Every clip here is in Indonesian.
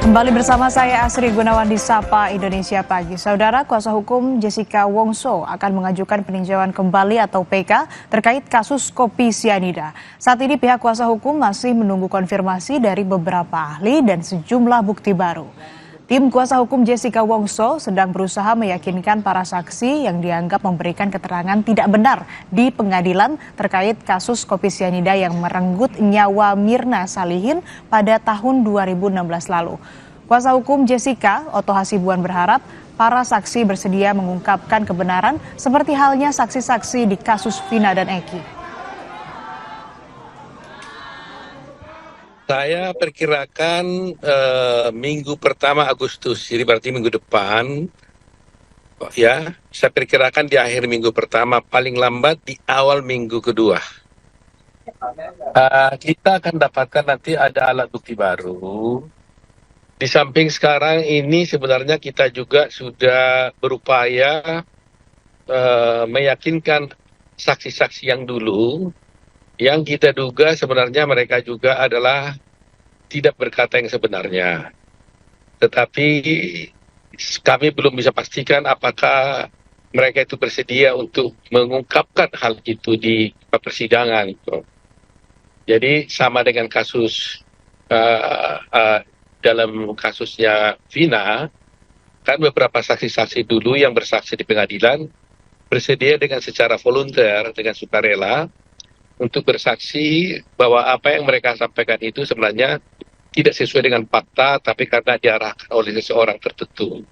Kembali bersama saya Asri Gunawan di Sapa Indonesia Pagi. Saudara, kuasa hukum Jessica Wongso akan mengajukan peninjauan kembali atau PK terkait kasus kopi sianida. Saat ini pihak kuasa hukum masih menunggu konfirmasi dari beberapa ahli dan sejumlah bukti baru. Tim kuasa hukum Jessica Wongso sedang berusaha meyakinkan para saksi yang dianggap memberikan keterangan tidak benar di pengadilan terkait kasus kopi sianida yang merenggut nyawa Mirna Salihin pada tahun 2016 lalu. Kuasa hukum Jessica, Otto Hasibuan, berharap para saksi bersedia mengungkapkan kebenaran seperti halnya saksi-saksi di kasus Vina dan Eki. Saya perkirakan minggu pertama Agustus, jadi berarti minggu depan, ya. Saya perkirakan di akhir minggu pertama, paling lambat di awal minggu kedua. Kita akan dapatkan nanti ada alat bukti baru. Di samping sekarang ini sebenarnya kita juga sudah berupaya meyakinkan saksi-saksi yang dulu, yang kita duga sebenarnya mereka juga adalah tidak berkata yang sebenarnya. Tetapi kami belum bisa pastikan apakah mereka itu bersedia untuk mengungkapkan hal itu di persidangan. Jadi sama dengan kasus dalam kasusnya Vina, kan beberapa saksi-saksi dulu yang bersaksi di pengadilan bersedia dengan secara volunteer, dengan sukarela, untuk bersaksi bahwa apa yang mereka sampaikan itu sebenarnya tidak sesuai dengan fakta, tapi karena diarahkan oleh seseorang tertentu.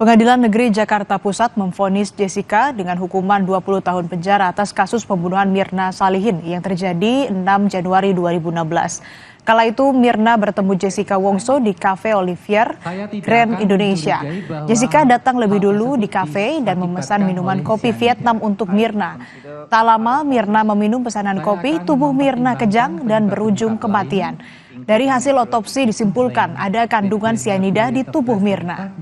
Pengadilan Negeri Jakarta Pusat memvonis Jessica dengan hukuman 20 tahun penjara atas kasus pembunuhan Mirna Salihin yang terjadi 6 Januari 2016. Kala itu Mirna bertemu Jessica Wongso di Cafe Olivier Grand Indonesia. Jessica datang lebih dulu di kafe dan memesan minuman kopi Vietnam untuk Mirna. Tak lama Mirna meminum pesanan kopi, tubuh Mirna kejang dan berujung kematian. Dari hasil otopsi disimpulkan ada kandungan sianida di tubuh Mirna.